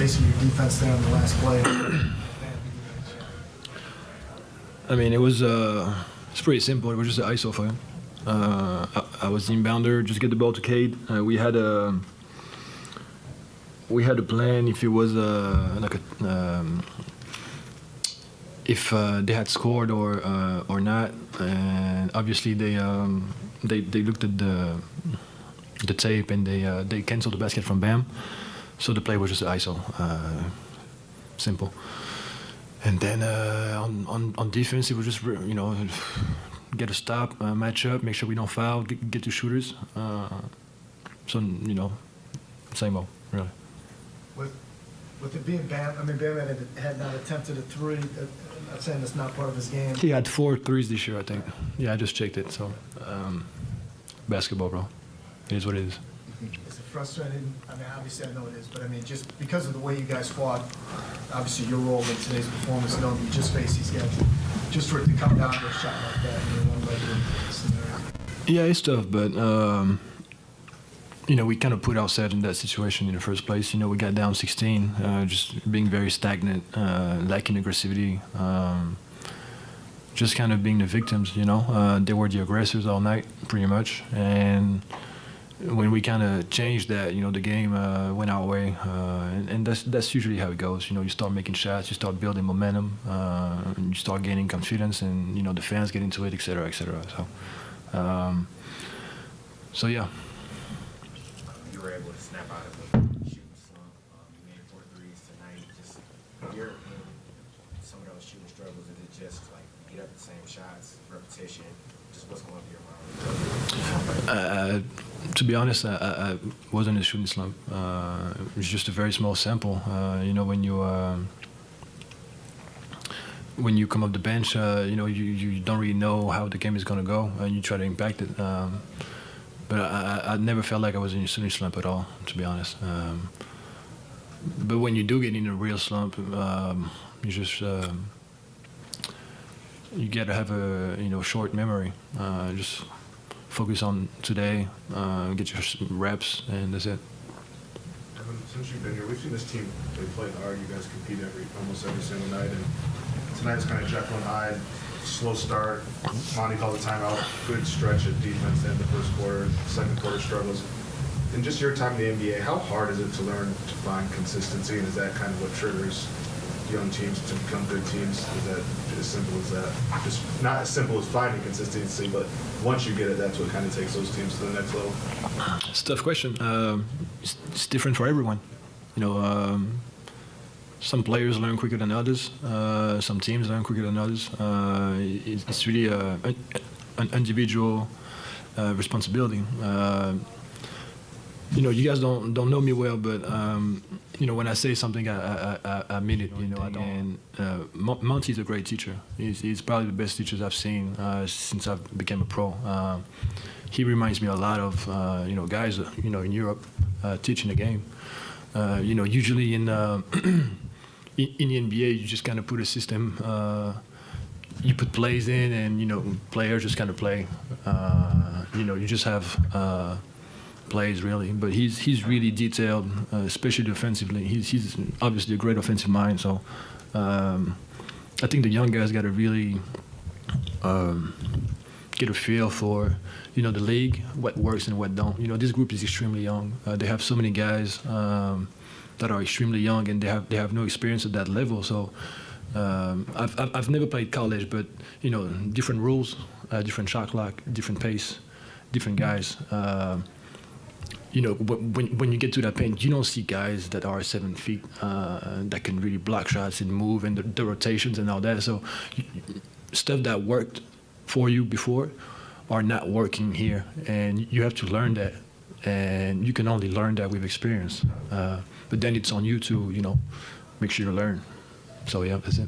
basically your defense there on the last play. I mean, it's pretty simple. It was just an ISO for him. I was the inbounder, just get the ball to Cade. We had a plan if it was if they had scored or not, and obviously they looked at the tape and they canceled the basket from Bam, so the play was just ISO, simple. And then on defense, it was just get a stop, match up, make sure we don't foul, get to shooters. So same old, really. With it being Bam, I mean, Bam had not attempted a three. I'm not saying that's not part of his game. He had 4 threes this year, I think. Yeah, I just checked it. So, basketball, bro. It is what it is. Is it frustrating? I mean, obviously I know it is, but I mean, just because of the way you guys fought, obviously your role in today's performance, knowing that you just faced these guys, just for it to come down to a shot like that, one by one scenario. Yeah, it's tough, but we kind of put ourselves in that situation in the first place. We got down 16, just being very stagnant, lacking aggressivity, just kind of being the victims. They were the aggressors all night, pretty much, and when we kind of changed that, the game went our way, and that's usually how it goes. You start making shots, you start building momentum, and you start gaining confidence, and the fans get into it, et cetera, et cetera. So yeah. You were able to snap out of a shooting slump. You made 4 threes tonight. Just you're in some of those shooting struggles. Is it just like you get up the same shots, repetition? Just what's going through your mind? To be honest, I wasn't in a shooting slump. It was just a very small sample. When you come off the bench, you don't really know how the game is going to go, and you try to impact it. But I never felt like I was in a shooting slump at all, to be honest. But when you do get in a real slump, you just you got to have a short memory. Just focus on today, get your reps, and that's it. Since you've been here, we've seen this team, they play hard. You guys compete almost every single night, and tonight's kind of Jekyll and Hyde. Slow start. Monty called a timeout. Good stretch of defense in the first quarter. Second quarter struggles. In just your time in the NBA, how hard is it to learn to find consistency, and is that kind of what triggers young teams to become good teams? Is that as simple as that? Just not as simple as finding consistency, but once you get it, that's what kind of takes those teams to the next level. It's a tough question. It's different for everyone. Some players learn quicker than others. Some teams learn quicker than others. It's really an individual responsibility. You guys don't know me well, but when I say something, I mean it. And Monty's a great teacher. He's probably the best teachers I've seen since I became a pro. He reminds me a lot of guys in Europe teaching the game. Usually in the NBA, you just kind of put a system. You put plays in, and players just kind of play. You just have plays really, but he's really detailed, especially defensively. He's obviously a great offensive mind. So I think the young guys got to really get a feel for the league, what works and what don't. This group is extremely young. They have so many guys that are extremely young, and they have no experience at that level. So I've never played college, but different rules, different shot clock, different pace, different guys. When you get to that paint, you don't see guys that are 7 feet that can really block shots and move, and the rotations and all that. So stuff that worked for you before are not working here, and you have to learn that. And you can only learn that with experience. But then it's on you to, make sure you learn. So yeah, that's it.